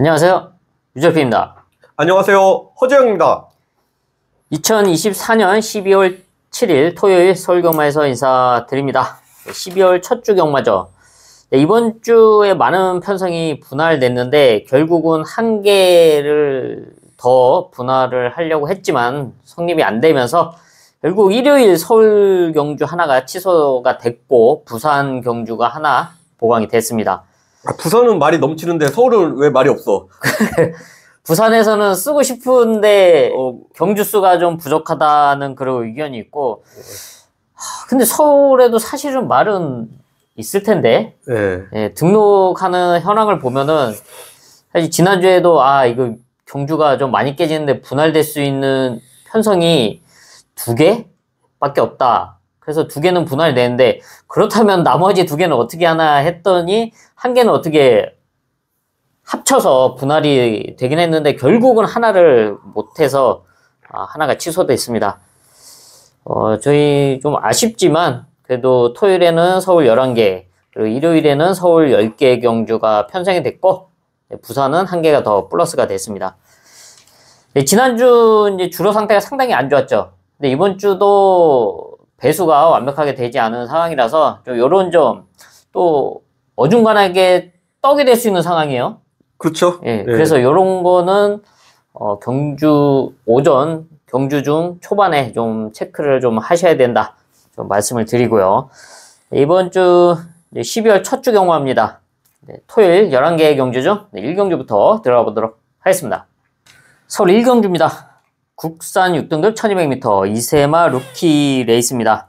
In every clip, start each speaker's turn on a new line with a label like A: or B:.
A: 안녕하세요. 유저피입니다.
B: 안녕하세요. 허재영입니다.
A: 2024년 12월 7일 토요일 서울경마에서 인사드립니다. 12월 첫 주 경마죠. 이번 주에 많은 편성이 분할됐는데 결국은 한 개를 더 분할을 하려고 했지만 성립이 안 되면서 결국 일요일 서울 경주 하나가 취소가 됐고 부산 경주가 하나 보강이 됐습니다.
B: 부산은 말이 넘치는데 서울은 왜 말이 없어?
A: 부산에서는 쓰고 싶은데 경주 수가 좀 부족하다는 그런 의견이 있고, 근데 서울에도 사실은 말은 있을 텐데, 예, 등록하는 현황을 보면은 사실 지난주에도 이거 경주가 좀 많이 깨지는데 분할될 수 있는 편성이 2개밖에 없다. 그래서 2개는 분할되는데 그렇다면 나머지 2개는 어떻게 하나 했더니 한 개는 어떻게 합쳐서 분할이 되긴 했는데 결국은 하나를 못해서 하나가 취소됐습니다. 저희 좀 아쉽지만 그래도 토요일에는 서울 11개 그리고 일요일에는 서울 10개 경주가 편성이 됐고 부산은 1개가 더 플러스가 됐습니다. 지난주 이제 주로 상태가 상당히 안 좋았죠. 근데 이번 주도 배수가 완벽하게 되지 않은 상황이라서 좀 요런 점 또 어중간하게 떡이 될 수 있는 상황이에요.
B: 그렇죠.
A: 예, 그래서 요런 거는 경주 오전, 경주 중 초반에 좀 체크를 좀 하셔야 된다. 좀 말씀을 드리고요. 이번 주 12월 첫 주 경마입니다. 토요일 11개의 경주 중 1경주부터 들어가 보도록 하겠습니다. 서울 1경주입니다. 국산 6등급 1200m 이세마 루키 레이스입니다.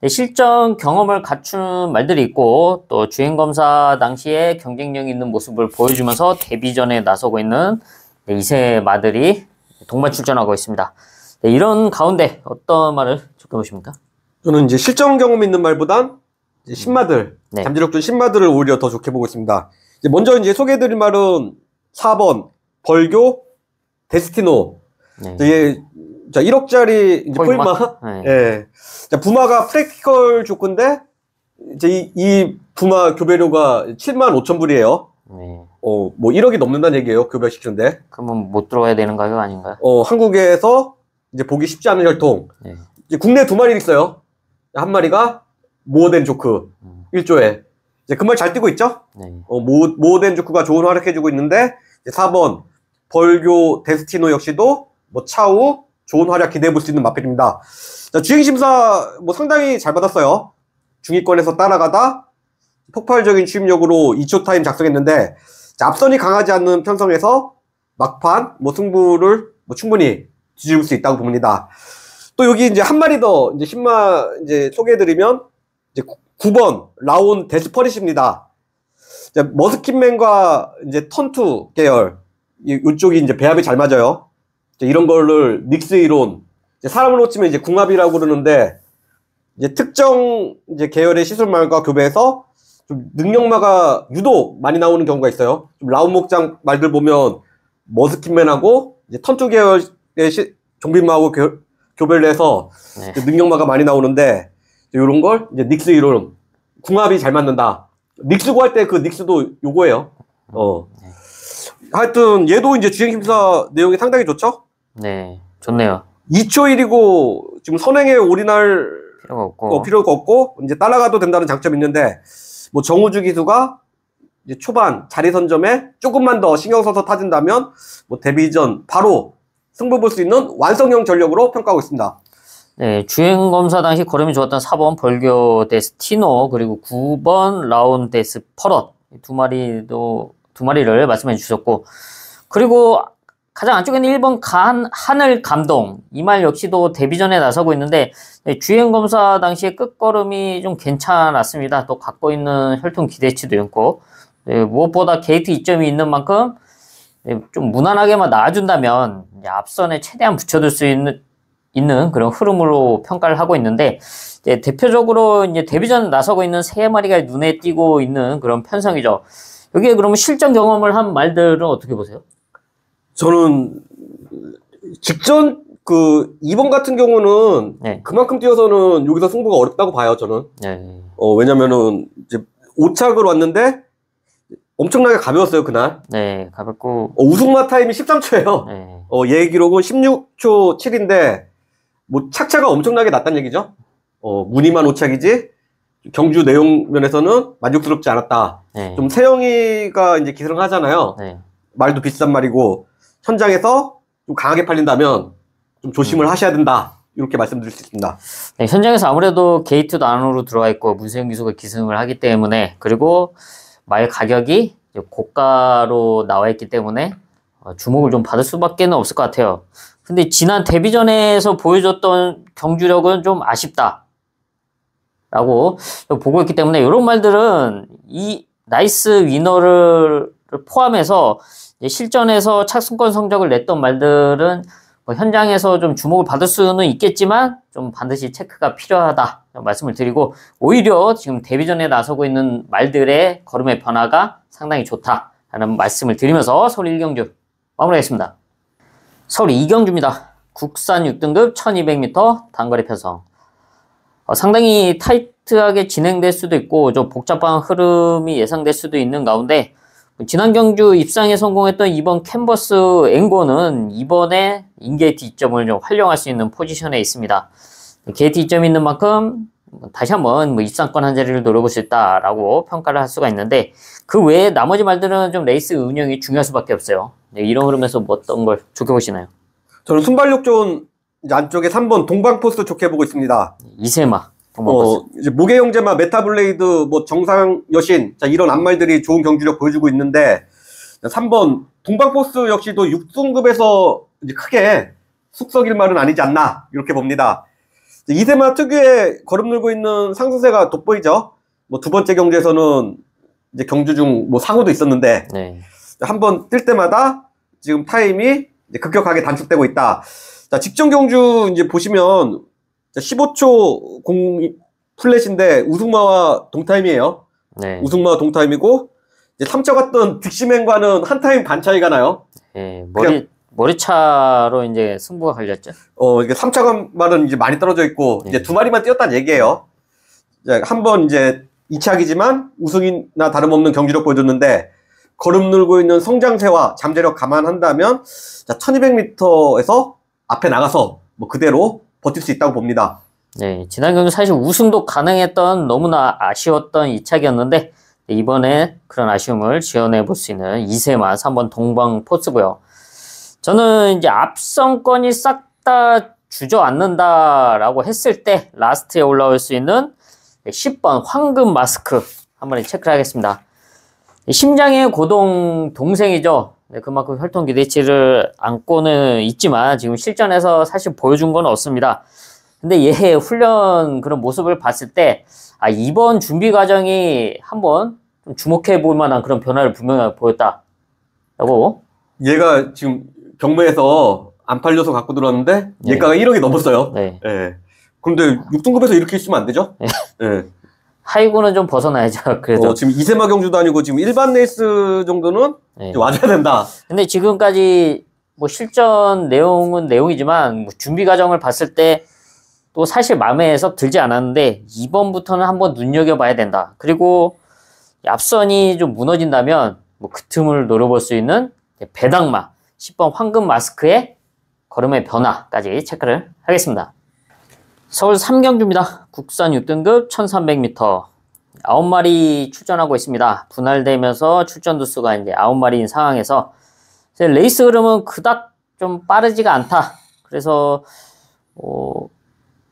A: 실전 경험을 갖춘 말들이 있고 또 주행검사 당시에 경쟁력 있는 모습을 보여주면서 데뷔전에 나서고 있는 이세마들이 동반 출전하고 있습니다. 이런 가운데 어떤 말을 좋게 보십니까?
B: 저는 이제 실전 경험 있는 말보단 이제 신마들, 잠재력준 신마들을 오히려 더 좋게 보고 있습니다. 먼저 이제 소개해드릴 말은 4번 벌교 데스티노. 자, 1억짜리 이제 포인마. 예. 자, 부마가 프랙티컬 조건데 이제 이 부마 교배료가 75,000불이에요. 뭐 1억이 넘는다는 얘기예요. 교배시키는데.
A: 그러면 못 들어와야 되는 가격 아닌가요?
B: 한국에서 이제 보기 쉽지 않은 혈통. 이제 국내 2마리 있어요. 한 마리가 모어덴 조크 1조에. 이제 그 말 잘 뛰고 있죠? 모어덴 조크가 좋은 활약해주고 있는데 4번 벌교 데스티노 역시도 뭐 차후 좋은 활약 기대해 볼 수 있는 마필입니다. 자, 주행심사 뭐 상당히 잘 받았어요. 중위권에서 따라가다 폭발적인 추임력으로 2초 타임 작성했는데 자, 앞선이 강하지 않는 편성에서 막판 뭐 승부를 뭐 충분히 뒤집을 수 있다고 봅니다. 또 여기 이제 한 마리 더 이제 신마 이제 소개해드리면 이제 9번 라온 데스퍼릿입니다. 머스킷맨과 이제 턴투 계열 이쪽이 이제 배합이 잘 맞아요. 이런 거를 닉스 이론, 사람을 놓치면 이제 궁합이라고 그러는데, 이제 특정 이제 계열의 시술말과 교배해서 좀 능력마가 유독 많이 나오는 경우가 있어요. 좀 라운 목장 말들 보면 머스킷맨하고 이제 턴투 계열의 좀비마하고 교배를 해서 능력마가 많이 나오는데, 이런 걸 이제 닉스 이론, 궁합이 잘 맞는다. 닉스 구할 때 그 닉스도 요거예요. 하여튼 얘도 이제 주행심사 내용이 상당히 좋죠?
A: 네, 좋네요.
B: 2초 1이고 지금 선행에 올인할 필요가 없고 이제 따라가도 된다는 장점이 있는데 뭐 정우주 기수가 이제 초반 자리 선점에 조금만 더 신경 써서 타준다면 뭐 데뷔전 바로 승부 볼 수 있는 완성형 전력으로 평가하고 있습니다.
A: 네, 주행검사 당시 걸음이 좋았던 4번 벌교 데스티노 그리고 9번 라온 데스 퍼럿 두 마리를 말씀해 주셨고, 그리고 가장 안쪽에는 1번 하늘 감동 이 말 역시도 데뷔전에 나서고 있는데 주행검사 당시에 끝걸음이 좀 괜찮았습니다. 또 갖고 있는 혈통 기대치도 있고 무엇보다 게이트 이점이 있는 만큼 좀 무난하게만 나와준다면 앞선에 최대한 붙여둘 수 있는 그런 흐름으로 평가를 하고 있는데 대표적으로 이제 데뷔전 나서고 있는 3마리가 눈에 띄고 있는 그런 편성이죠. 여기에 그러면 실전 경험을 한 말들은 어떻게 보세요?
B: 저는 직전 그 2번 같은 경우는 그만큼 뛰어서는 여기서 승부가 어렵다고 봐요, 저는. 왜냐면은 이제 5착을 왔는데 엄청나게 가벼웠어요, 그날.
A: 네, 가볍고.
B: 우승마 타임이 13초예요.
A: 네.
B: 얘 기록은 16초 7인데, 뭐, 착차가 엄청나게 났다는 얘기죠. 무늬만 오착이지, 경주 내용 면에서는 만족스럽지 않았다.
A: 네.
B: 좀 세영이가 이제 기승을 하잖아요.
A: 네.
B: 말도 비싼 말이고, 현장에서 좀 강하게 팔린다면, 좀 조심을 하셔야 된다. 이렇게 말씀드릴 수 있습니다.
A: 네, 현장에서 아무래도 게이트도 안으로 들어와 있고 문세영 기수가 기승을 하기 때문에, 그리고 말 가격이 고가로 나와 있기 때문에 주목을 좀 받을 수밖에 없을 것 같아요. 근데 지난 데뷔전에서 보여줬던 경주력은 좀 아쉽다 라고 보고 있기 때문에, 이런 말들은 이 나이스 위너를 포함해서 실전에서 착승권 성적을 냈던 말들은 뭐 현장에서 좀 주목을 받을 수는 있겠지만 좀 반드시 체크가 필요하다 말씀을 드리고, 오히려 지금 데뷔전에 나서고 있는 말들의 걸음의 변화가 상당히 좋다라는 말씀을 드리면서 서울 1경주 마무리하겠습니다. 서울 2경주입니다. 국산 6등급 1200m 단거리 편성. 상당히 타이트하게 진행될 수도 있고 좀 복잡한 흐름이 예상될 수도 있는 가운데, 지난 경주 입상에 성공했던 이번 캔버스 앵고는 이번에 인게이트 이점을 좀 활용할 수 있는 포지션에 있습니다. 게이트 이점이 있는 만큼 다시 한번 입상권 한 자리를 노려볼 수 있다라고 평가를 할 수가 있는데, 그 외에 나머지 말들은 좀 레이스 운영이 중요할 수밖에 없어요. 이런 흐름에서 뭐 어떤 걸 좋게 보시나요?
B: 저는 순발력 좋은 안쪽에 3번 동방포스 좋게 보고 있습니다.
A: 이세마.
B: 이제 무게 형제마, 메타블레이드, 뭐 정상 여신, 자, 이런 앞말들이 좋은 경주력 보여주고 있는데, 3번 동방포스 역시도 6등급에서 이제 크게 숙석일 말은 아니지 않나, 이렇게 봅니다. 이세마 특유의 걸음 늘고 있는 상승세가 돋보이죠. 뭐 두 번째 경주에서는 이제 경주 중 뭐 사고도 있었는데,
A: 네.
B: 한번 뛸 때마다 지금 타임이 이제 급격하게 단축되고 있다. 자, 직전 경주 이제 보시면 15초 공 플랫인데 우승마와 동타임이에요.
A: 네.
B: 우승마와 동타임이고, 이제 3차 갔던 빅시맨과는 한 타임 반 차이가 나요.
A: 네, 머리차로 이제 승부가 걸렸죠.
B: 이게 3차 말은 이제 많이 떨어져 있고,
A: 네.
B: 이제 두 마리만 뛰었다는 얘기예요. 한번 이제 2차기지만 우승이나 다름없는 경주력 보여줬는데, 걸음 늘고 있는 성장세와 잠재력 감안한다면, 자, 1200m에서 앞에 나가서 뭐 그대로 버틸 수 있다고 봅니다.
A: 네, 지난 경기 사실 우승도 가능했던 너무나 아쉬웠던 2차기였는데, 이번에 그런 아쉬움을 지원해 볼 수 있는 이세마 3번 동방포스고요. 저는 이제 앞선권이 싹 다 주저앉는다라고 했을 때 라스트에 올라올 수 있는 10번 황금 마스크 한번 체크를 하겠습니다. 심장의 고동 동생이죠. 네, 그만큼 혈통 기대치를 안고는 있지만 지금 실전에서 사실 보여준 건 없습니다. 근데 얘 훈련 그런 모습을 봤을 때, 이번 준비 과정이 한번 좀 주목해 볼 만한 그런 변화를 분명히 보였다라고.
B: 얘가 지금 경매에서 안 팔려서 갖고 들어왔는데,
A: 네.
B: 예가가 1억이 넘었어요.
A: 네.
B: 네. 그런데 6등급에서 이렇게 있으면 안 되죠?
A: 네.
B: 네.
A: 하이구는 좀 벗어나야죠. 그래도.
B: 지금 이세마 경주도 아니고 지금 일반 레이스 정도는
A: 네.
B: 와줘야 된다.
A: 근데 지금까지 뭐 실전 내용은 내용이지만, 뭐 준비 과정을 봤을 때 또 사실 마음에 썩 들지 않았는데, 이번부터는 한번 눈여겨봐야 된다. 그리고 앞선이 좀 무너진다면 뭐 그 틈을 노려볼 수 있는 배당마 10번 황금 마스크의 걸음의 변화까지 체크를 하겠습니다. 서울 3경주입니다. 국산 6등급 1300m 9마리 출전하고 있습니다. 분할되면서 출전 두수가 이제 9마리인 상황에서 레이스 흐름은 그닥 좀 빠르지가 않다. 그래서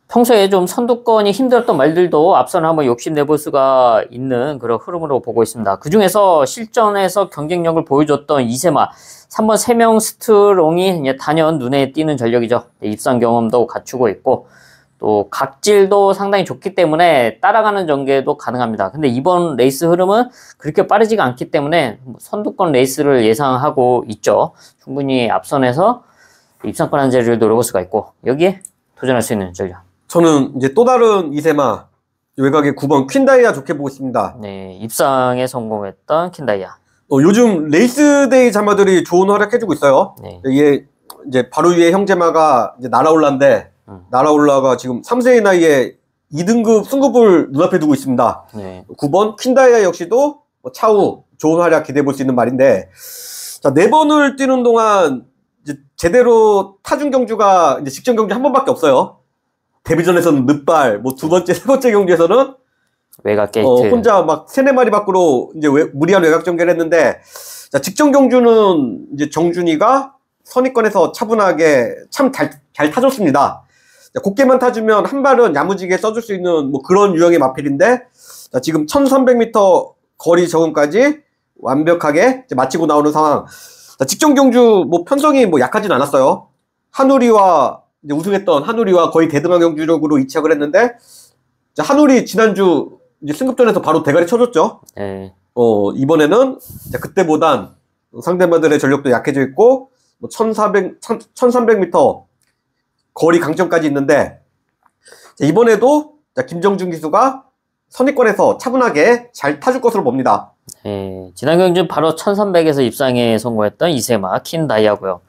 A: 평소에 좀 선두권이 힘들었던 말들도 앞서는 한번 욕심내볼 수가 있는 그런 흐름으로 보고 있습니다. 그 중에서 실전에서 경쟁력을 보여줬던 이세마 3번 3명 스트롱이 단연 눈에 띄는 전력이죠. 입상 경험도 갖추고 있고, 또 각질도 상당히 좋기 때문에 따라가는 전개도 가능합니다. 근데 이번 레이스 흐름은 그렇게 빠르지가 않기 때문에 선두권 레이스를 예상하고 있죠. 충분히 앞선에서 입상권 한 자리를 노려볼 수가 있고, 여기에 도전할 수 있는 전력.
B: 저는 이제 또 다른 이세마 외곽의 9번 퀸다이아 좋게 보고 있습니다.
A: 네, 입상에 성공했던 퀸다이아.
B: 요즘 레이스데이 자마들이 좋은 활약 해주고 있어요.
A: 네.
B: 얘 이제 바로 위에 형제마가 이제 날아올라인데, 날아올라가 지금 3세의 나이에 2등급 승급을 눈앞에 두고 있습니다.
A: 네.
B: 9번 퀸다이아 역시도 뭐 차후 좋은 활약 기대해 볼 수 있는 말인데, 자, 4번을 뛰는 동안 이제 제대로 타준 경주가 이제 직전 경주 한 번밖에 없어요. 데뷔전에서는 늦발, 뭐 2번째, 3번째 경주에서는
A: 외곽 게이트
B: 혼자 막 3-4마리 밖으로 이제 무리한 외곽 전개를 했는데, 자, 직전 경주는 이제 정준이가 선입권에서 차분하게 참 잘 타줬습니다. 자, 곱게만 타주면 한 발은 야무지게 써줄 수 있는 뭐 그런 유형의 마필인데, 자, 지금 1300m 거리 적응까지 완벽하게 이제 마치고 나오는 상황. 자, 직전 경주 뭐 편성이 뭐 약하진 않았어요. 한우리와 이제 우승했던 한우리와 거의 대등한 경주력으로 이착을 했는데, 자, 한우리 지난주 이제 승급전에서 바로 대가리 쳐줬죠.
A: 네.
B: 이번에는 그때보단 상대마들의 전력도 약해져 있고, 뭐 1300m 거리 강점까지 있는데, 자, 이번에도 자, 김정준 기수가 선입권에서 차분하게 잘 타줄 것으로 봅니다.
A: 네, 지난 경주 바로 1300에서 입상에 성공했던 이세마 킨다이아고요.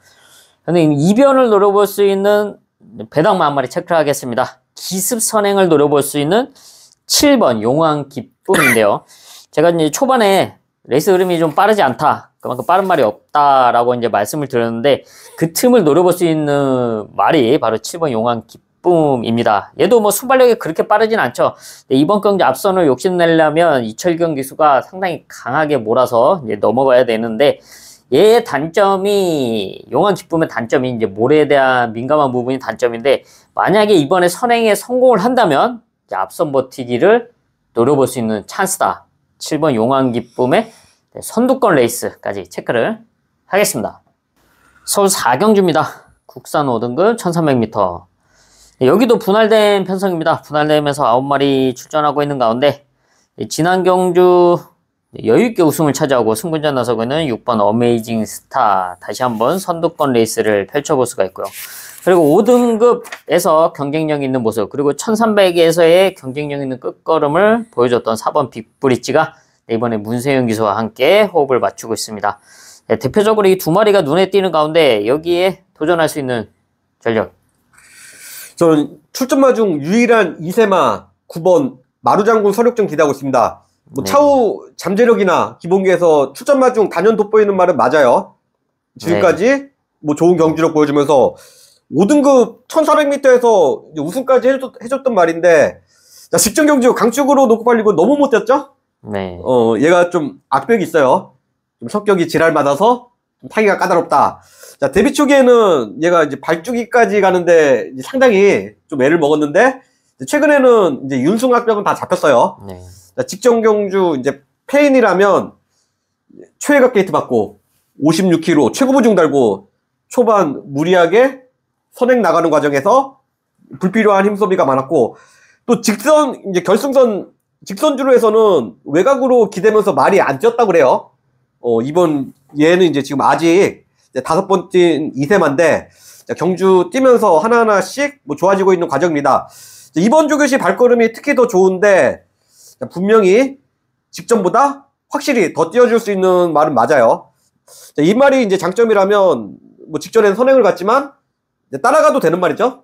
A: 근데 이변을 노려볼 수 있는 배당마 한 마리 체크를 하겠습니다. 기습 선행을 노려볼 수 있는 7번 용왕 기쁨인데요. 제가 이제 초반에 레이스 흐름이 좀 빠르지 않다, 그만큼 빠른 말이 없다라고 이제 말씀을 드렸는데, 그 틈을 노려볼 수 있는 말이 바로 7번 용왕 기쁨입니다. 얘도 뭐 순발력이 그렇게 빠르진 않죠. 이번 경기 앞선을 욕심내려면 이철경 기수가 상당히 강하게 몰아서 이제 넘어가야 되는데, 얘의 단점이, 용왕 기쁨의 단점이 이제 모래에 대한 민감한 부분이 단점인데, 만약에 이번에 선행에 성공을 한다면 이제 앞선 버티기를 노려볼 수 있는 찬스다. 7번 용왕 기쁨의 선두권 레이스까지 체크를 하겠습니다. 서울 4경주입니다. 국산 5등급 1300m. 여기도 분할된 편성입니다. 분할되면서 9마리 출전하고 있는 가운데, 지난 경주 여유있게 우승을 차지하고 승분전 나서고 있는 6번 어메이징 스타, 다시 한번 선두권 레이스를 펼쳐볼 수가 있고요. 그리고 5등급에서 경쟁력 있는 모습, 그리고 1300에서의 경쟁력 있는 끝걸음을 보여줬던 4번 빅브릿지가 이번에 문세윤 기수와 함께 호흡을 맞추고 있습니다. 네, 대표적으로 이 2마리가 눈에 띄는 가운데 여기에 도전할 수 있는 전력.
B: 저는 출전마 중 유일한 이세마 9번 마루장군 서력전 기대하고 있습니다. 뭐 차후 잠재력이나 기본기에서 출전마 중 단연 돋보이는 말은 맞아요. 지금까지 뭐 좋은 경주력 보여주면서 5등급 1400m에서 우승까지 해줬던 말인데, 자, 직전 경주 강축으로 놓고 팔리고 너무 못 뛰었죠?
A: 네.
B: 얘가 좀 악벽이 있어요. 좀 성격이 지랄받아서 좀 타기가 까다롭다. 자, 데뷔 초기에는 얘가 이제 발주기까지 가는데 이제 상당히 좀 애를 먹었는데, 최근에는 이제 윤승 악벽은 다 잡혔어요.
A: 네.
B: 자, 직전 경주 이제 페인이라면 최외곽 게이트 받고 56km 최고 부중 달고 초반 무리하게 선행 나가는 과정에서 불필요한 힘소비가 많았고, 또 직선 이제 결승선 직선주로에서는 외곽으로 기대면서 말이 안 뛰었다고 그래요. 이번 얘는 이제 지금 아직 이제 5번 뛴 이세마인데, 경주 뛰면서 하나하나씩 뭐 좋아지고 있는 과정입니다. 이번 조교시 발걸음이 특히 더 좋은데, 분명히 직전보다 확실히 더 뛰어줄 수 있는 말은 맞아요. 이 말이 이제 장점이라면 뭐 직전엔 선행을 갔지만 이제 따라가도 되는 말이죠.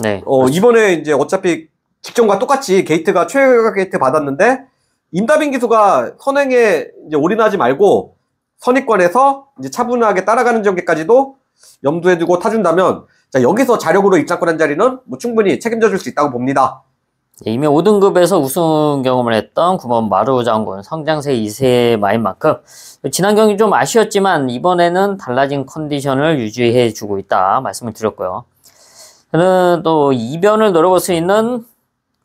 A: 네.
B: 이번에 이제 어차피 직전과 똑같이 게이트가 최외곽 게이트 받았는데, 임다빈 기수가 선행에 이제 올인하지 말고 선입권에서 이제 차분하게 따라가는 전개까지도 염두에 두고 타준다면, 자, 여기서 자력으로 입장권 한 자리는 뭐 충분히 책임져 줄 수 있다고 봅니다.
A: 이미 5등급에서 우승 경험을 했던 9번 마루장군 성장세 2세마인 만큼 지난 경기 좀 아쉬웠지만 이번에는 달라진 컨디션을 유지해 주고 있다 말씀을 드렸고요. 저는 또 이변을 노려볼 수 있는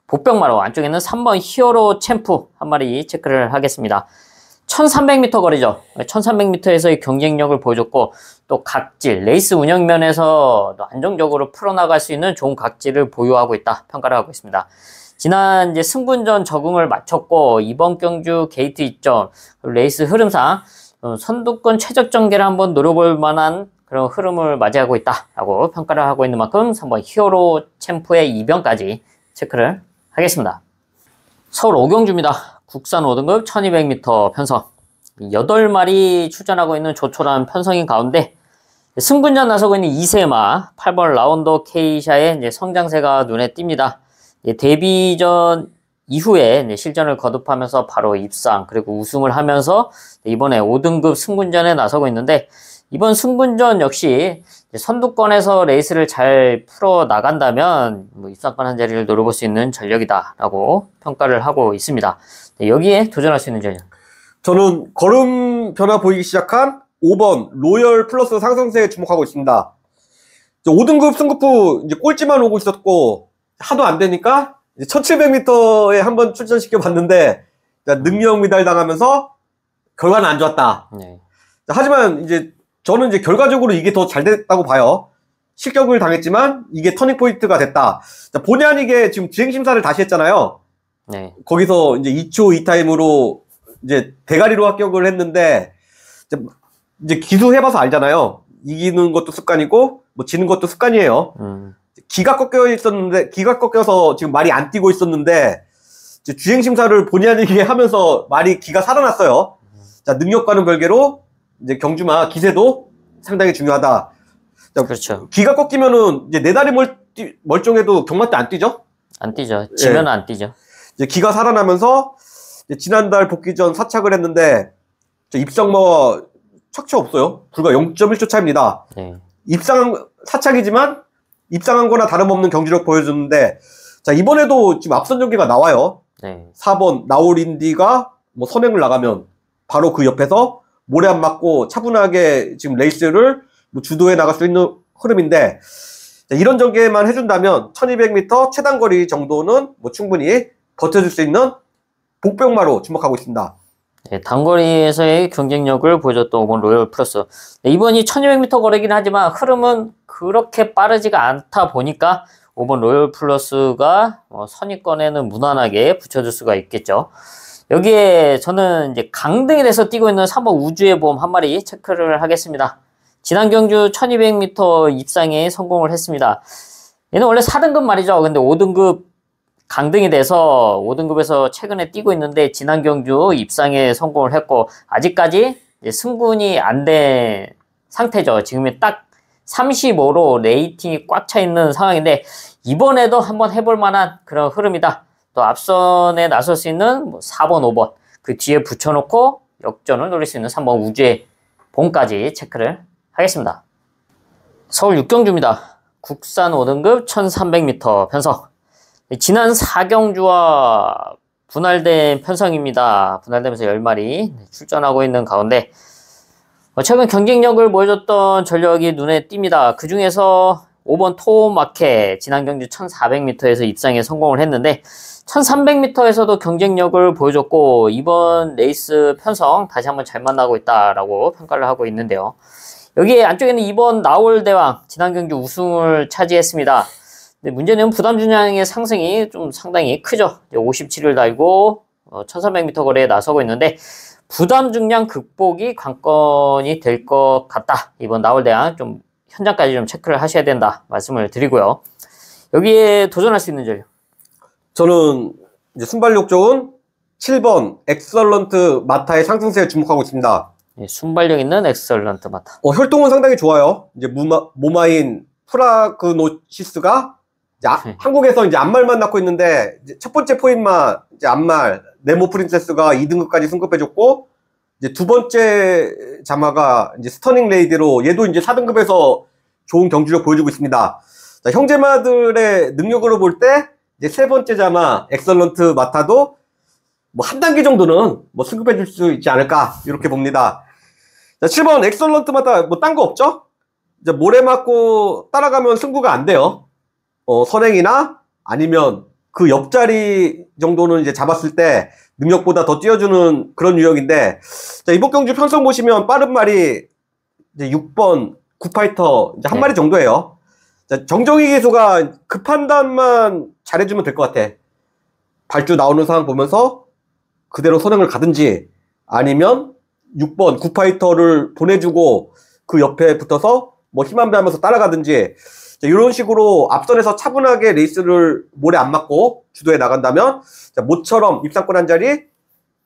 A: 복병마루 안쪽에는 3번 히어로 챔프 한 마리 체크를 하겠습니다. 1300m 거리죠. 1300m에서의 경쟁력을 보여줬고, 또 각질, 레이스 운영면에서 또 안정적으로 풀어나갈 수 있는 좋은 각질을 보유하고 있다 평가를 하고 있습니다. 지난 이제 승분전 적응을 마쳤고, 이번 경주 게이트 이점, 레이스 흐름상 선두권 최적 전개를 한번 노려볼 만한 그런 흐름을 맞이하고 있다라고 평가를 하고 있는 만큼 3번 히어로 챔프의 이변까지 체크를 하겠습니다. 서울 5경주입니다. 국산 5등급 1200m 편성. 8마리 출전하고 있는 조촐한 편성인 가운데 승분전 나서고 있는 이세마 8번 라운더 케이샤의 이제 성장세가 눈에 띕니다. 데뷔전 이후에 이제 실전을 거듭하면서 바로 입상 그리고 우승을 하면서 이번에 5등급 승군전에 나서고 있는데 이번 승군전 역시 선두권에서 레이스를 잘 풀어 나간다면 뭐 입상권 한 자리를 노려볼 수 있는 전력이다라고 평가를 하고 있습니다. 여기에 도전할 수 있는 전력.
B: 저는 걸음 변화 보이기 시작한 5번 로열 플러스 상승세에 주목하고 있습니다. 5등급 승급부 이제 꼴찌만 오고 있었고 하도 안 되니까 1700m에 한번 출전시켜 봤는데 능력 미달 당하면서 결과는 안 좋았다. 네. 하지만 이제 저는 이제 결과적으로 이게 더 잘 됐다고 봐요. 실격을 당했지만 이게 터닝 포인트가 됐다. 본의 아니게 지금 주행 심사를 다시 했잖아요. 네. 거기서 이제 2초 2타임으로 이제 대가리로 합격을 했는데 이제 기수해봐서 알잖아요. 이기는 것도 습관이고 뭐 지는 것도 습관이에요. 기가 꺾여서 지금 말이 안 뛰고 있었는데 이제 주행 심사를 본의 아니게 하면서 말이 기가 살아났어요. 자, 능력과는 별개로 이제 경주마 기세도 상당히 중요하다. 자,
A: 그렇죠.
B: 기가 꺾이면은 이제 내 다리 멀쩡해도 경마 때 안 뛰죠?
A: 안 뛰죠. 지면은 안 뛰죠.
B: 이제 기가 살아나면서 이제 지난달 복귀 전 사착을 했는데 입상마와 척추 없어요. 불과 0.1초 차입니다. 네. 사착이지만 입상한 거나 다름없는 경지력 보여주는데 자, 이번에도 지금 앞선 전개가 나와요. 네. 4번 나올인디가 뭐 선행을 나가면 바로 그 옆에서 모래 안 맞고 차분하게 지금 레이스를 뭐 주도해 나갈 수 있는 흐름인데 자, 이런 전개만 해준다면 1200m 최단거리 정도는 뭐 충분히 버텨줄 수 있는 복병마로 주목하고 있습니다.
A: 네, 단거리에서의 경쟁력을 보여줬던 5번 로열 플러스. 네, 이번이 1200m 거리긴 하지만 흐름은 그렇게 빠르지가 않다 보니까 5번 로열 플러스가 선입권에는 무난하게 붙여줄 수가 있겠죠. 여기에 저는 이제 강등이 돼서 뛰고 있는 3번 우주의 보험 한 마리 체크를 하겠습니다. 지난 경주 1200m 입상에 성공을 했습니다. 얘는 원래 4등급 말이죠. 근데 5등급 강등이 돼서 5등급에서 최근에 뛰고 있는데 지난 경주 입상에 성공을 했고 아직까지 이제 승분이 안 된 상태죠. 지금이 딱 35로 레이팅이 꽉 차 있는 상황인데 이번에도 한번 해볼 만한 그런 흐름이다. 또 앞선에 나설 수 있는 뭐 4번, 5번 그 뒤에 붙여놓고 역전을 노릴 수 있는 3번 우주의 봉까지 체크를 하겠습니다. 서울 6경주입니다. 국산 5등급 1300m 편성. 지난 4경주와 분할된 편성입니다. 분할되면서 10마리 출전하고 있는 가운데 최근 경쟁력을 보여줬던 전력이 눈에 띕니다. 그 중에서 5번 토마켓 지난 경주 1400m에서 입상에 성공을 했는데 1300m에서도 경쟁력을 보여줬고 이번 레이스 편성 다시 한번 잘 만나고 있다라고 평가를 하고 있는데요. 여기에 안쪽에는 2번 나올대왕 지난 경주 우승을 차지했습니다. 근데 문제는 부담 중량의 상승이 좀 상당히 크죠. 57을 달고 1300m 거리에 나서고 있는데 부담 중량 극복이 관건이 될 것 같다. 이번 나올대왕 좀 현장까지 좀 체크를 하셔야 된다 말씀을 드리고요. 여기에 도전할 수 있는 전력.
B: 저는 이제 순발력 좋은 7번 엑설런트 마타의 상승세에 주목하고 있습니다.
A: 예, 순발력 있는 엑설런트 마타.
B: 혈통은 상당히 좋아요. 이제 모마인 프라그노시스가 이제 한국에서 이제 암말만 낳고 있는데 이제 첫 번째 포인마 이제 암말 네모 프린세스가 2등급까지 승급해줬고 이제 두 번째 자마가 이제 스터닝 레이디로 얘도 이제 4등급에서 좋은 경주력 보여주고 있습니다. 자, 형제마들의 능력으로 볼 때 이제 세 번째 자마 엑설런트 마타도 뭐 한 단계 정도는 뭐 승급해줄 수 있지 않을까 이렇게 봅니다. 자, 7번 엑설런트 마타 뭐 딴 거 없죠? 이제 모래 맞고 따라가면 승부가 안 돼요. 선행이나 아니면 그 옆자리 정도는 이제 잡았을 때 능력보다 더 뛰어주는 그런 유형인데 자, 이번 경주 편성 보시면 빠른 말이 이제 6번 굿파이터 이제 한 마리 정도예요. 자, 정정희 기수가 그 판단만 잘해주면 될 것 같아. 발주 나오는 상황 보면서 그대로 선행을 가든지 아니면 6번 굿파이터를 보내주고 그 옆에 붙어서 뭐 힘 한 배 하면서 따라가든지 자, 이런 식으로 앞선에서 차분하게 레이스를 모래 안 맞고 주도해 나간다면 자, 모처럼 입상권 한 자리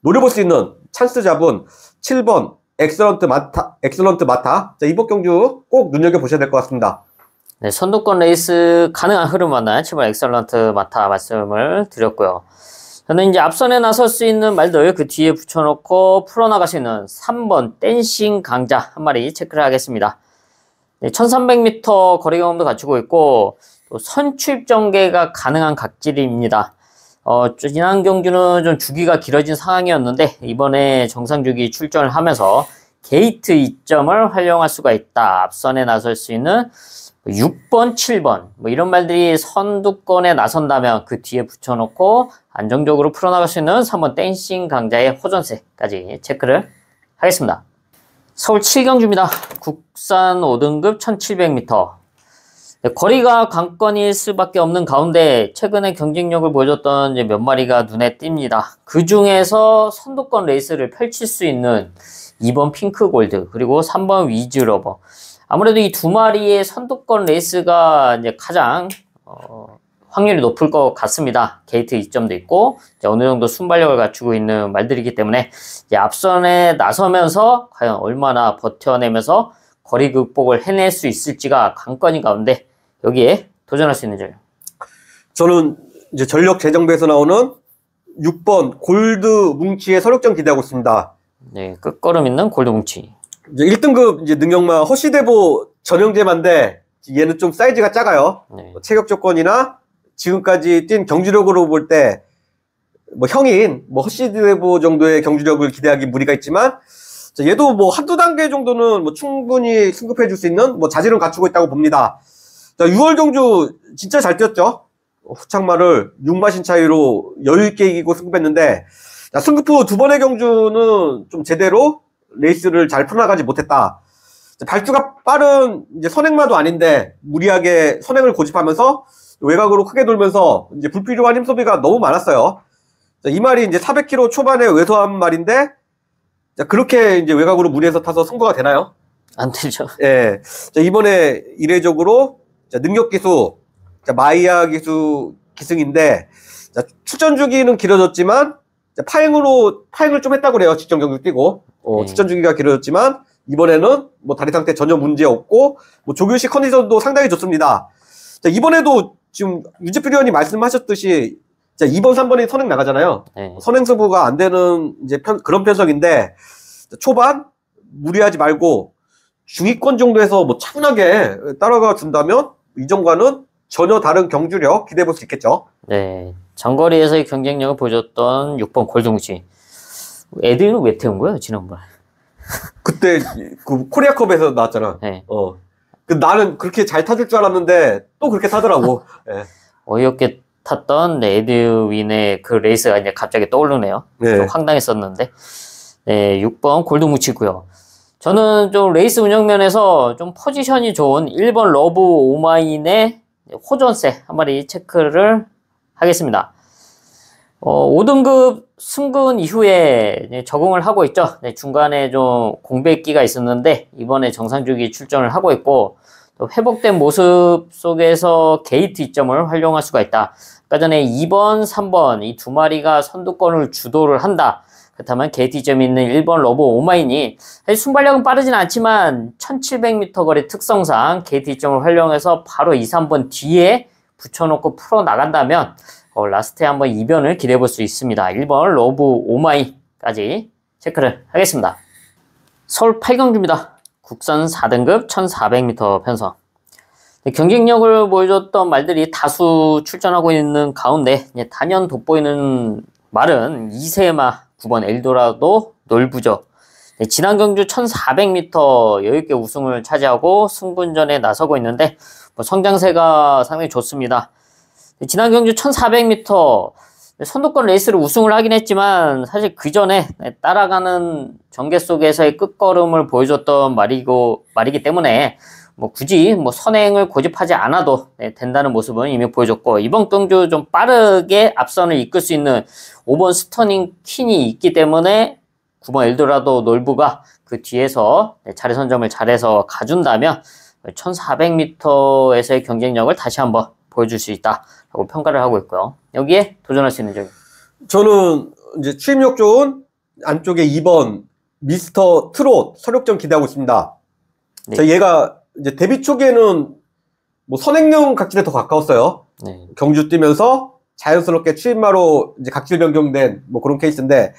B: 노려볼 수 있는 찬스 잡은 7번 엑설런트 마타 자, 이번 경주 꼭 눈여겨보셔야 될 것 같습니다.
A: 네, 선두권 레이스 가능한 흐름 만난 7번 엑설런트 마타 말씀을 드렸고요. 저는 이제 앞선에 나설 수 있는 말들 그 뒤에 붙여놓고 풀어나갈 수 있는 3번 댄싱 강자 한 마리 체크를 하겠습니다. 1300m 거리 경험도 갖추고 있고 또 선출입 전개가 가능한 각질입니다. 지난 경주는 좀 주기가 길어진 상황이었는데 이번에 정상 주기 출전을 하면서 게이트 2점을 활용할 수가 있다. 앞선에 나설 수 있는 6번, 7번 뭐 이런 말들이 선두권에 나선다면 그 뒤에 붙여놓고 안정적으로 풀어나갈 수 있는 3번 댄싱 강자의 호전세까지 체크를 하겠습니다. 서울 7경주입니다. 국산 5등급 1700m. 거리가 관건일 수밖에 없는 가운데 최근에 경쟁력을 보여줬던 몇 마리가 눈에 띕니다. 그 중에서 선두권 레이스를 펼칠 수 있는 2번 핑크골드 그리고 3번 위즈러버. 아무래도 이 두 마리의 선두권 레이스가 이제 가장 확률이 높을 것 같습니다. 게이트 2점도 있고 어느 정도 순발력을 갖추고 있는 말들이기 때문에 이제 앞선에 나서면서 과연 얼마나 버텨내면서 거리 극복을 해낼 수 있을지가 관건인 가운데 여기에 도전할 수 있는 점.
B: 저는 이제 전력 재정비에서 나오는 6번 골드 뭉치의 서력전 기대하고 있습니다.
A: 네, 끝걸음 있는 골드 뭉치.
B: 이제 1등급 이제 능력마 허쉬대보 전형제만데 얘는 좀 사이즈가 작아요.
A: 네.
B: 체격 조건이나 지금까지 뛴 경주력으로 볼 때 뭐 형인 뭐 허쉬대보 정도의 경주력을 기대하기 무리가 있지만 얘도 뭐 한두 단계 정도는 뭐 충분히 승급해 줄 수 있는 뭐 자질은 갖추고 있다고 봅니다. 자, 6월 경주 진짜 잘 뛰었죠. 후창마를 6마신 차이로 여유있게 이기고 승급했는데 자, 승급 후 두 번의 경주는 좀 제대로 레이스를 잘 풀어나가지 못했다. 발주가 빠른 이제 선행마도 아닌데 무리하게 선행을 고집하면서 외곽으로 크게 돌면서 이제 불필요한 힘 소비가 너무 많았어요. 자, 이 말이 이제 400km 초반에 왜소한 말인데 자, 그렇게 이제 외곽으로 무리해서 타서 승부가 되나요?
A: 안 되죠.
B: 예. 자, 이번에 이례적으로 자, 능력 기수, 자, 마이야 기수 기승인데 자, 출전 주기는 길어졌지만 자, 파행을 좀 했다고 그래요. 직전 경기 뛰고 출전 주기가 길어졌지만 이번에는 뭐 다리 상태 전혀 문제 없고 뭐 조규식 컨디션도 상당히 좋습니다. 자, 이번에도 지금 유지필 의원이 말씀하셨듯이 자, 2번, 3번이 선행 나가잖아요.
A: 네.
B: 선행 승부가 안 되는 이제 그런 편성인데 자, 초반 무리하지 말고 중위권 정도에서 뭐 차분하게 따라가 준다면 이전과는 전혀 다른 경주력 기대해 볼 수 있겠죠.
A: 네. 장거리에서의 경쟁력을 보여줬던 6번 골드뭉치. 애들은 왜 태운 거예요, 지난번?
B: 그때 그 코리아컵에서 나왔잖아.
A: 네.
B: 나는 그렇게 잘 타줄 줄 알았는데 또 그렇게 타더라고. 네.
A: 어이없게 탔던 에드윈의 그 레이스가 이제 갑자기 떠오르네요.
B: 네.
A: 좀 황당했었는데. 네, 6번 골드뭉치고요. 저는 좀 레이스 운영 면에서 좀 포지션이 좋은 1번 러브 오마인의 호전세 한 마리 체크를 하겠습니다. 5등급 승근 이후에 적응을 하고 있죠. 네, 중간에 좀 공백기가 있었는데 이번에 정상주기 출전을 하고 있고 또 회복된 모습 속에서 게이트 2점을 활용할 수가 있다. 아까 전에 2번, 3번 이 두 마리가 선두권을 주도를 한다. 그렇다면 게이트 2점이 있는 1번 러브 오마인이 사실 순발력은 빠르진 않지만 1700m 거리 특성상 게이트 2점을 활용해서 바로 2, 3번 뒤에 붙여놓고 풀어나간다면 라스트에 한번 이변을 기대해 볼 수 있습니다. 1번 러브 오마이까지 체크를 하겠습니다. 서울 8경주입니다. 국산 4등급 1400m 편성. 경쟁력을 보여줬던 말들이 다수 출전하고 있는 가운데 단연 돋보이는 말은 이세마 9번 엘도라도 놀부죠. 지난 경주 1400m 여유있게 우승을 차지하고 승분전에 나서고 있는데 성장세가 상당히 좋습니다. 지난 경주 1400m 선두권 레이스를 우승을 하긴 했지만 사실 그 전에 따라가는 전개 속에서의 끝걸음을 보여줬던 말이기 때문에 굳이 선행을 고집하지 않아도 된다는 모습은 이미 보여줬고 이번 경주 좀 빠르게 앞선을 이끌 수 있는 5번 스터닝 퀸이 있기 때문에 9번 엘도라도 놀부가 그 뒤에서 자리 선점을 잘해서 가준다면 1400m에서의 경쟁력을 다시 한번 보여줄 수 있다라고 평가를 하고 있고요. 여기에 도전할 수 있는 점이
B: 저는 이제 추임력 좋은 안쪽에 2번 미스터 트롯 서력전 기대하고 있습니다.
A: 네.
B: 얘가 이제 데뷔 초기에는 선행용 각질에 더 가까웠어요.
A: 네.
B: 경주 뛰면서 자연스럽게 추임마로 이제 각질 변경된 뭐 그런 케이스인데,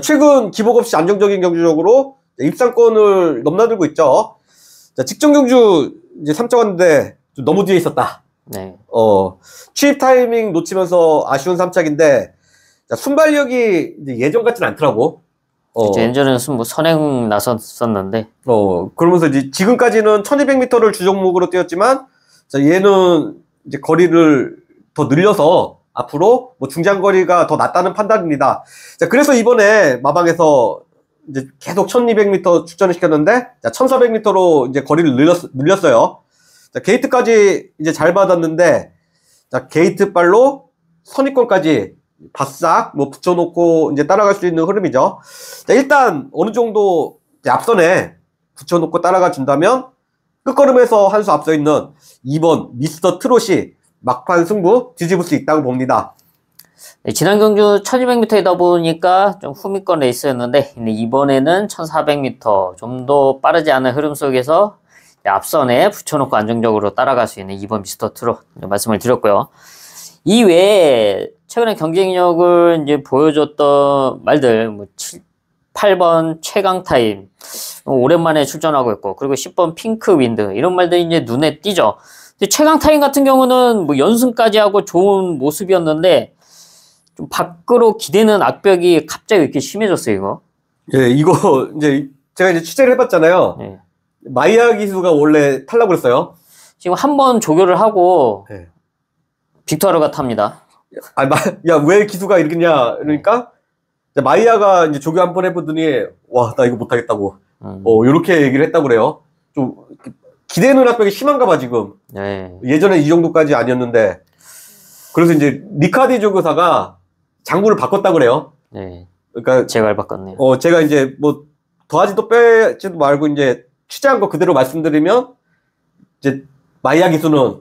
B: 최근 기복 없이 안정적인 경주력으로 입상권을 넘나들고 있죠. 자, 직전 경주 이제 3점 왔는데 좀 너무 뒤에 있었다.
A: 네.
B: 취입 타이밍 놓치면서 아쉬운 3착인데, 자, 순발력이 이제 예전 같진 않더라고.
A: 예전에는 뭐 선행 나섰었는데.
B: 그러면서 이제 지금까지는 1200m를 주종목으로 뛰었지만, 자, 얘는 이제 거리를 더 늘려서 앞으로 뭐 중장거리가 더 낫다는 판단입니다. 자, 그래서 이번에 마방에서 이제 계속 1200m 출전을 시켰는데, 자, 1400m로 이제 거리를 늘렸어요. 자, 게이트까지 이제 잘 받았는데, 자, 게이트 발로 선입권까지 바싹 뭐 붙여놓고 이제 따라갈 수 있는 흐름이죠. 자, 일단 어느 정도 이제 앞선에 붙여놓고 따라가 준다면 끝걸음에서 한 수 앞서 있는 2번 미스터 트롯이 막판 승부 뒤집을 수 있다고 봅니다.
A: 네, 지난 경주 1200m이다 보니까 좀 후미권 레이스였는데, 이번에는 1400m 좀 더 빠르지 않은 흐름 속에서 앞선에 붙여놓고 안정적으로 따라갈 수 있는 2번 미스터 트롯 말씀을 드렸고요. 이 외에 최근에 경쟁력을 이제 보여줬던 말들, 뭐 8번 최강타임 오랜만에 출전하고 있고, 그리고 10번 핑크윈드, 이런 말들이 이제 눈에 띄죠. 근데 최강타임 같은 경우는 뭐 연승까지 하고 좋은 모습이었는데, 좀 밖으로 기대는 악벽이 갑자기 이렇게 심해졌어요, 이거.
B: 예, 이거 이제 제가 이제 취재를 해봤잖아요. 네. 마이야 기수가 원래 탈락을 했어요.
A: 지금 한 번 조교를 하고 네. 빅토르가 탑니다.
B: 야, 왜 기수가 이러겠냐? 그러니까 마이야가 이제 조교 한 번 해보더니, 와, 나 이거 못하겠다고. 요렇게 얘기를 했다고 그래요. 좀 기대는 악벽이 심한가 봐, 지금. 네. 예전에 이 정도까지 아니었는데. 그래서 이제 리카디 조교사가 장구를 바꿨다고 그래요.
A: 네. 그러니까 제발 바꿨네요.
B: 제가 이제 뭐 더하지도 빼지도 말고 이제 취재한 거 그대로 말씀드리면, 이제 마이야 기수는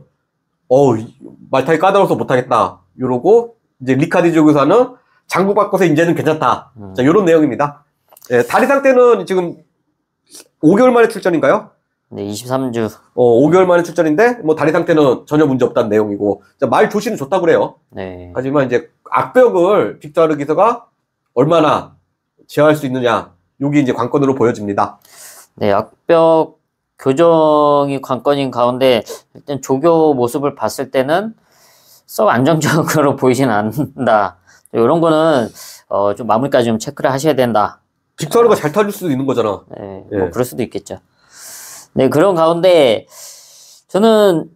B: 말타기 까다로워서 못하겠다 이러고, 이제 리카디 조교사는 장구 바꿔서 이제는 괜찮다. 자, 요런 내용입니다. 예, 다리상 때는 지금 5개월 만에 출전인가요?
A: 네, 23주.
B: 5개월 만에 출전인데, 뭐 다리상 때는 전혀 문제 없다는 내용이고, 자, 말 조시는 좋다고 그래요.
A: 네.
B: 하지만 이제 악벽을 빅토르 기서가 얼마나 제어할 수 있느냐, 요게 이제 관건으로 보여집니다.
A: 네, 악벽 교정이 관건인 가운데, 일단 조교 모습을 봤을 때는 썩 안정적으로 보이진 않는다. 이런 거는 좀 마무리까지 좀 체크를 하셔야 된다.
B: 빅토르가 잘 타줄 수도 있는 거잖아.
A: 네, 예. 뭐 그럴 수도 있겠죠. 네, 그런 가운데 저는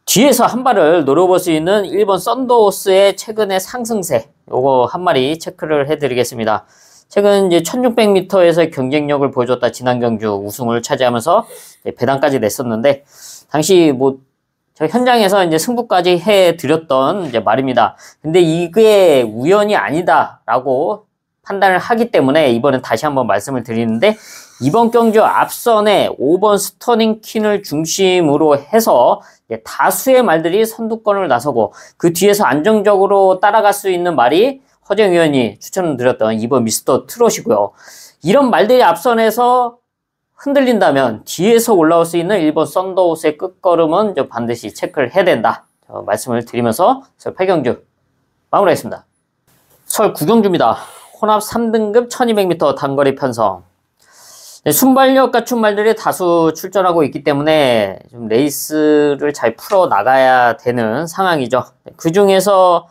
A: 뒤에서 한 발을 노려볼 수 있는 1번 썬더호스의 최근의 상승세, 요거 한 마리 체크를 해드리겠습니다. 최근 이제 1600m에서 경쟁력을 보여줬다 지난 경주 우승을 차지하면서 배당까지 냈었는데, 당시 뭐 저 현장에서 이제 승부까지 해드렸던 이제 말입니다. 근데 이게 우연이 아니다라고 판단을 하기 때문에 이번엔 다시 한번 말씀을 드리는데, 이번 경주 앞선에 5번 스터닝 퀸을 중심으로 해서 다수의 말들이 선두권을 나서고, 그 뒤에서 안정적으로 따라갈 수 있는 말이 허정 의원이 추천을 드렸던 2번 미스터 트롯이고요. 이런 말들이 앞선에서 흔들린다면 뒤에서 올라올 수 있는 1번 썬더호스의 끝걸음은 반드시 체크를 해야 된다, 말씀을 드리면서 설 8경주 마무리하겠습니다. 설 9경주입니다. 혼합 3등급 1200m 단거리 편성. 네, 순발력 갖춘 말들이 다수 출전하고 있기 때문에 좀 레이스를 잘 풀어 나가야 되는 상황이죠. 네, 그 중에서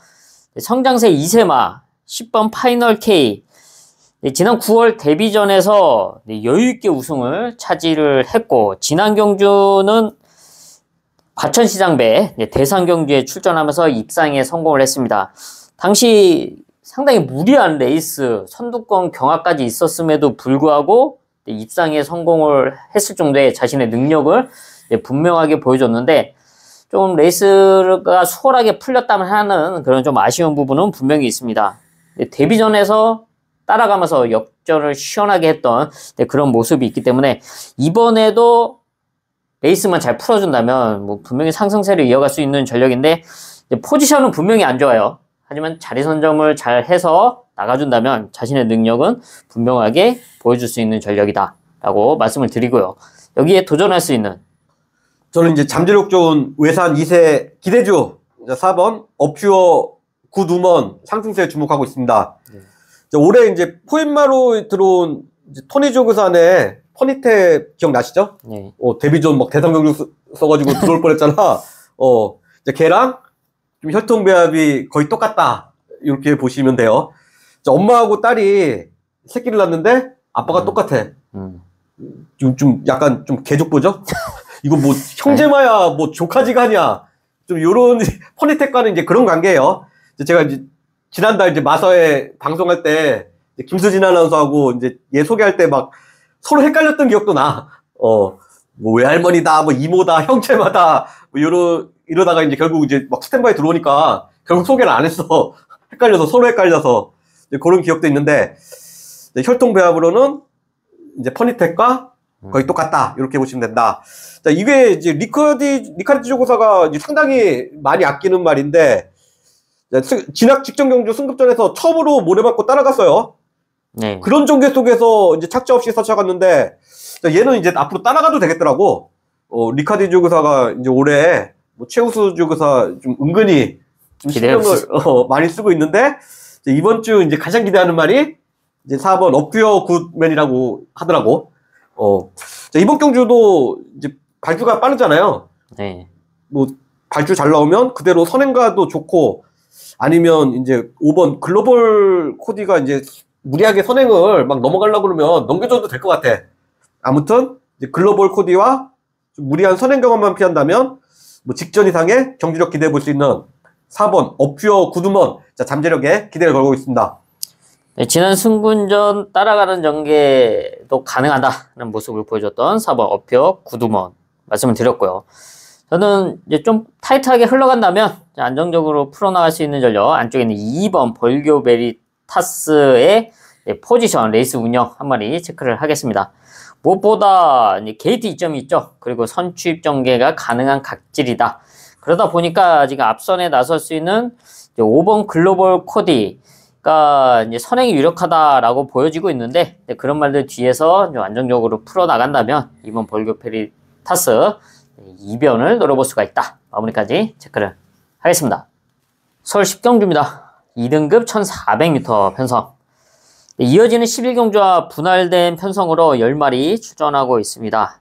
A: 성장세 2세마 10번 파이널 K. 네, 지난 9월 데뷔전에서 여유있게 우승을 차지를 했고, 지난 경주는 과천시장배 대상 경주에 출전하면서 입상에 성공을 했습니다. 당시 상당히 무리한 레이스, 선두권 경합까지 있었음에도 불구하고 입상에 성공을 했을 정도의 자신의 능력을 분명하게 보여줬는데, 좀 레이스가 수월하게 풀렸다면 하는 그런 좀 아쉬운 부분은 분명히 있습니다. 데뷔전에서 따라가면서 역전을 시원하게 했던 그런 모습이 있기 때문에, 이번에도 레이스만 잘 풀어준다면 뭐 분명히 상승세를 이어갈 수 있는 전력인데, 포지션은 분명히 안 좋아요. 하지만 자리 선점을 잘 해서 나가준다면 자신의 능력은 분명하게 보여줄 수 있는 전력이다 라고 말씀을 드리고요. 여기에 도전할 수 있는,
B: 저는 이제 잠재력 좋은 외산 2세 기대주 이제 4번 어퓨어 굿우먼 상승세에 주목하고 있습니다. 올해 이제 포엠마로 들어온 이제 토니 조그산의 퍼니테 기억나시죠?
A: 네.
B: 데뷔전 막 대상경주 써가지고 들어올 뻔했잖아. 이제 걔랑 좀 혈통배합이 거의 똑같다. 이렇게 보시면 돼요. 엄마하고 딸이 새끼를 낳는데 아빠가 똑같아. 좀 약간 좀 개족보죠? 이거 뭐 형제마야 뭐 조카지간이야. 좀 요런 퍼니텍과는 이제 그런 관계예요. 제가 이제 지난달 이제 마서에 방송할 때 김수진 아나운서하고 이제 얘 소개할 때 막 서로 헷갈렸던 기억도 나. 뭐 외할머니다, 뭐 이모다, 형제마다 뭐 이러다가 이제 결국 이제 막 스탠바이 들어오니까 결국 소개를 안 했어. 헷갈려서 서로 헷갈려서 그런 기억도 있는데 혈통 배합으로는 이제 퍼니텍과 거의 똑같다 이렇게 보시면 된다. 자, 이게 이제 리카르디 조교사가 이제 상당히 많이 아끼는 말인데 진학 직전 경주 승급전에서 처음으로 모래받고 따라갔어요.
A: 네.
B: 그런 전개 속에서 이제 착자 없이 서쳐갔는데 얘는 이제 앞으로 따라가도 되겠더라고. 리카르디 조교사가 이제 올해 뭐 최우수 조교사 좀 은근히 좀 신경을 많이 쓰고 있는데 이번 주 이제 가장 기대하는 말이 이제 4번 어퓨어 굿맨이라고 하더라고. 자, 이번 경주도 이제 발주가 빠르잖아요.
A: 네.
B: 뭐 발주 잘 나오면 그대로 선행가도 좋고 아니면 이제 5번 글로벌 코디가 이제 무리하게 선행을 막 넘어가려고 그러면 넘겨줘도 될 것 같아. 아무튼 이제 글로벌 코디와 좀 무리한 선행 경험만 피한다면 뭐 직전 이상의 경주력 기대해 볼 수 있는 4번 어퓨어 굿우먼. 자, 잠재력에 기대를 걸고 있습니다.
A: 네, 지난 승군전 따라가는 전개도 가능하다는 모습을 보여줬던 4번 어퓨어 굿우먼 말씀을 드렸고요. 저는 이제 좀 타이트하게 흘러간다면 안정적으로 풀어나갈 수 있는 전력 안쪽에 있는 2번 벌교 베리타스의 포지션 레이스 운영 한 마리 체크를 하겠습니다. 무엇보다 이제 게이트 이점이 있죠. 그리고 선취입 전개가 가능한 각질이다. 그러다 보니까 지금 앞선에 나설 수 있는 5번 글로벌 코디가 이제 선행이 유력하다라고 보여지고 있는데 그런 말들 뒤에서 좀 안정적으로 풀어나간다면 이번 벌교 베리타스 2변을 노려볼 수가 있다. 마무리까지 체크를 하겠습니다. 서울 10경주입니다. 2등급 1400m 편성. 이어지는 11경주와 분할된 편성으로 10마리 출전하고 있습니다.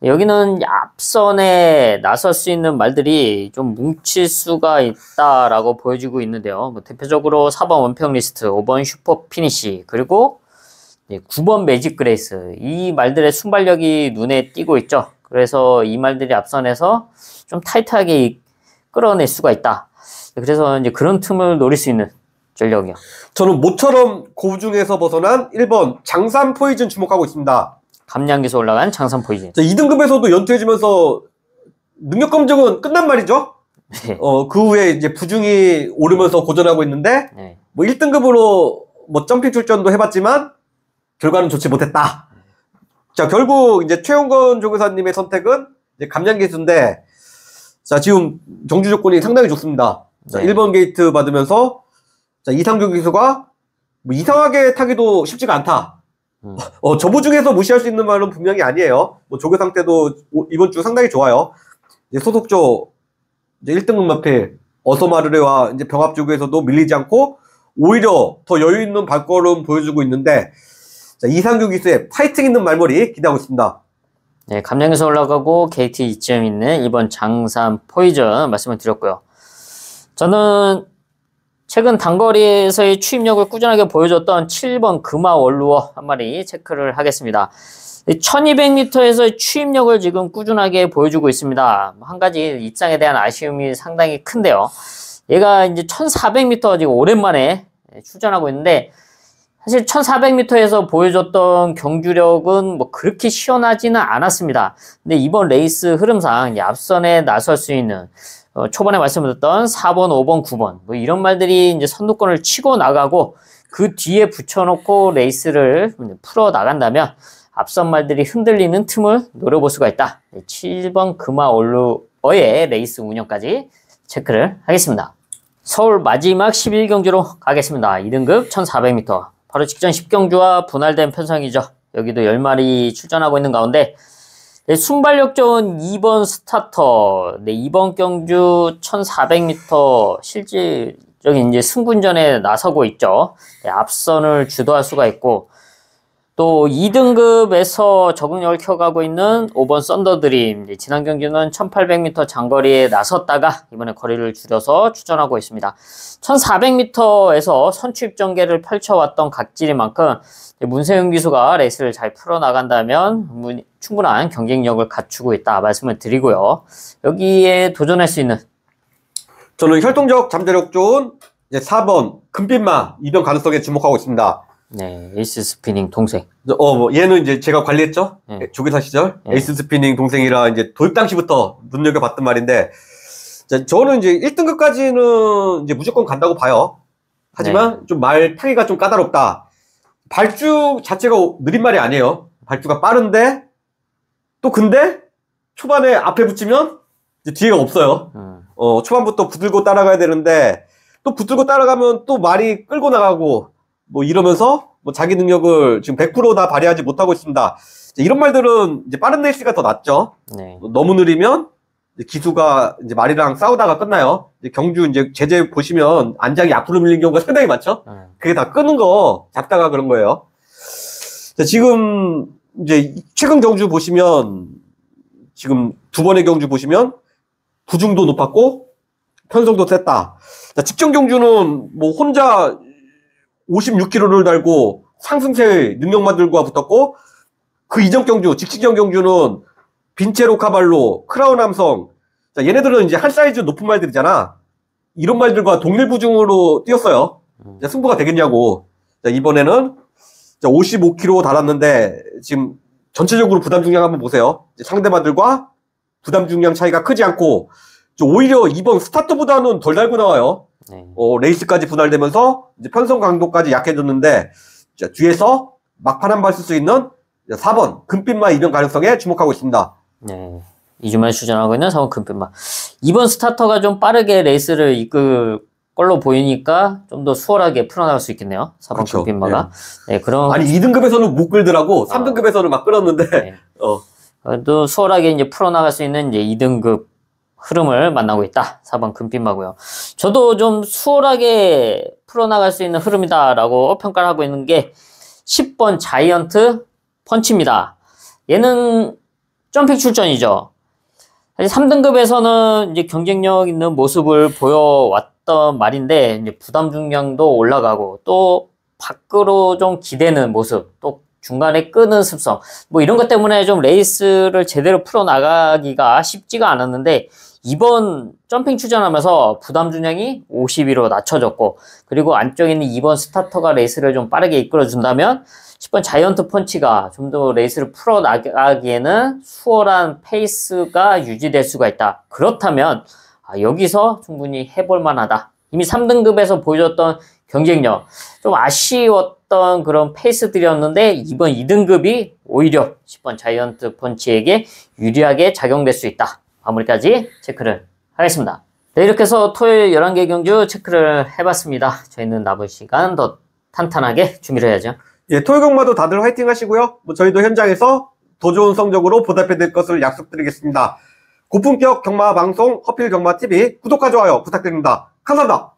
A: 여기는 앞선에 나설 수 있는 말들이 좀 뭉칠 수가 있다라고 보여지고 있는데요. 뭐 대표적으로 4번 원평 리스트, 5번 슈퍼 피니시, 그리고 9번 매직 그레이스. 이 말들의 순발력이 눈에 띄고 있죠. 그래서 이 말들이 앞선에서 좀 타이트하게 끌어낼 수가 있다. 그래서 이제 그런 틈을 노릴 수 있는 전력이요.
B: 저는 모처럼 고중에서 벗어난 1번 장산 포이즌 주목하고 있습니다.
A: 감량기에서 올라간 장산 포이즌.
B: 2등급에서도 연투해지면서 능력 검증은 끝난 말이죠.
A: 네.
B: 그 후에 이제 부중이 오르면서 고전하고 있는데,
A: 네.
B: 뭐 1등급으로 뭐 점핑 출전도 해봤지만, 결과는 좋지 못했다. 자, 결국 이제 최용건 조교사님의 선택은 이제 감량기수인데, 자, 지금 정주 조건이 상당히 좋습니다. 자, 1번 게이트 받으면서, 자, 이상규 기수가 뭐 이상하게 타기도 쉽지가 않다. 저부 중에서 무시할 수 있는 말은 분명히 아니에요. 뭐 조교 상태도 이번 주 상당히 좋아요. 이제 소속조 이제 1등급 마필 어서마르레와 이제 병합조교에서도 밀리지 않고 오히려 더 여유 있는 발걸음 보여주고 있는데, 자, 이상규 기수의 파이팅 있는 말머리 기대하고 있습니다.
A: 네, 감량에서 올라가고 게이트 2점 있는 이번 장산 포이즌 말씀을 드렸고요. 저는 최근 단거리에서의 추임력을 꾸준하게 보여줬던 7번 금화 원루어 한 마리 체크를 하겠습니다. 1200m에서의 추임력을 지금 꾸준하게 보여주고 있습니다. 한 가지 입장에 대한 아쉬움이 상당히 큰데요. 얘가 이제 1400m 지금 오랜만에 출전하고 있는데, 사실 1400m에서 보여줬던 경주력은 뭐 그렇게 시원하지는 않았습니다. 근데 이번 레이스 흐름상 이제 앞선에 나설 수 있는 초반에 말씀드렸던 4번, 5번, 9번 뭐 이런 말들이 이제 선두권을 치고 나가고 그 뒤에 붙여놓고 레이스를 풀어 나간다면 앞선 말들이 흔들리는 틈을 노려볼 수가 있다. 7번 금화 올루어의 레이스 운영까지 체크를 하겠습니다. 서울 마지막 11경주로 가겠습니다. 2등급 1400m. 바로 직전 10경주와 분할된 편성이죠. 여기도 10마리 출전하고 있는 가운데 네, 순발력 좋은 2번 스타터. 네, 이번 경주 1400m 실질적인 이제 승분전에 나서고 있죠. 네, 앞선을 주도할 수가 있고, 또 2등급에서 적응력을 켜가고 있는 5번 썬더드림. 지난 경주는 1800m 장거리에 나섰다가 이번에 거리를 줄여서 추전하고 있습니다. 1400m에서 선취입 전개를 펼쳐왔던 각질이만큼 문세윤 기수가 레이스를 잘 풀어나간다면 충분한 경쟁력을 갖추고 있다 말씀을 드리고요. 여기에 도전할 수 있는,
B: 저는 혈통적 잠재력 좋은 이제 4번 금빛마 이변 가능성에 주목하고 있습니다.
A: 네, 에이스 스피닝 동생.
B: 얘는 이제 제가 관리했죠.
A: 네.
B: 조교사 시절.
A: 네.
B: 에이스 스피닝 동생이라 이제 도입 당시부터 눈여겨봤던 말인데, 저는 이제 1등급까지는 이제 무조건 간다고 봐요. 하지만 좀 말 타기가 좀 까다롭다. 발주 자체가 느린 말이 아니에요. 발주가 빠른데, 또 근데 초반에 앞에 붙이면 이제 뒤에가 없어요. 초반부터 붙들고 따라가야 되는데, 또 붙들고 따라가면 또 말이 끌고 나가고, 뭐 이러면서 뭐 자기 능력을 지금 100% 다 발휘하지 못하고 있습니다. 이런 말들은 이제 빠른 레이스가 더 낫죠.
A: 네.
B: 너무 느리면 기수가 이제 말이랑 싸우다가 끝나요. 이제 경주 이제 제재 보시면 안장이 앞으로 밀린 경우가 상당히 많죠. 그게 다 끄는 거 잡다가 그런 거예요. 지금 이제 최근 경주 보시면 지금 두 번의 경주 보시면 부중도 높았고 편성도 셌다. 직전 경주는 뭐 혼자 56km를 달고 상승세 능력마들과 붙었고, 그 이전 경주, 직전 경주는 빈체로 카발로, 크라운 함성, 얘네들은 이제 한 사이즈 높은 말들이잖아. 이런 말들과 동일 부중으로 뛰었어요. 승부가 되겠냐고. 이번에는 55km 달았는데 지금 전체적으로 부담 중량 한번 보세요. 상대마들과 부담 중량 차이가 크지 않고 오히려 이번 스타트보다는 덜 달고 나와요. 레이스까지 분할되면서 이제 편성 강도까지 약해졌는데, 뒤에서 막판 한 발 쓸 수 있는 4번 금빛마 이변 가능성에 주목하고 있습니다.
A: 네, 2주만 추전하고 있는 4번 금빛마. 이번 스타터가 좀 빠르게 레이스를 이끌 걸로 보이니까 좀 더 수월하게 풀어나갈 수 있겠네요. 4번
B: 그렇죠.
A: 금빛마가. 네, 그럼.
B: 아니 2등급에서는 못 끌더라고. 3등급에서는 막 끌었는데.
A: 네. 또 수월하게 이제 풀어나갈 수 있는 이제 2등급 흐름을 만나고 있다. 4번 금빛마고요. 저도 좀 수월하게 풀어나갈 수 있는 흐름이다라고 평가를 하고 있는 게 10번 자이언트 펀치입니다. 얘는 점핑 출전이죠. 3등급에서는 이제 경쟁력 있는 모습을 보여왔던 말인데, 이제 부담 중량도 올라가고, 또 밖으로 좀 기대는 모습, 또 중간에 끄는 습성, 뭐 이런 것 때문에 좀 레이스를 제대로 풀어나가기가 쉽지가 않았는데, 이번 점핑 출전하면서 부담 중량이 52로 낮춰졌고, 그리고 안쪽에 있는 2번 스타터가 레이스를 좀 빠르게 이끌어준다면 10번 자이언트 펀치가 좀 더 레이스를 풀어나가기에는 수월한 페이스가 유지될 수가 있다. 그렇다면 여기서 충분히 해볼 만하다. 이미 3등급에서 보여줬던 경쟁력, 좀 아쉬웠던 그런 페이스들이었는데 이번 2등급이 오히려 10번 자이언트 펀치에게 유리하게 작용될 수 있다. 마무리까지 체크를 하겠습니다. 네, 이렇게 해서 토요일 11개 경주 체크를 해봤습니다. 저희는 남은 시간 더 탄탄하게 준비를 해야죠.
B: 예, 토요일 경마도 다들 화이팅 하시고요. 뭐 저희도 현장에서 더 좋은 성적으로 보답해드릴 것을 약속드리겠습니다. 고품격 경마 방송 허필 경마 TV 구독과 좋아요 부탁드립니다. 감사합니다.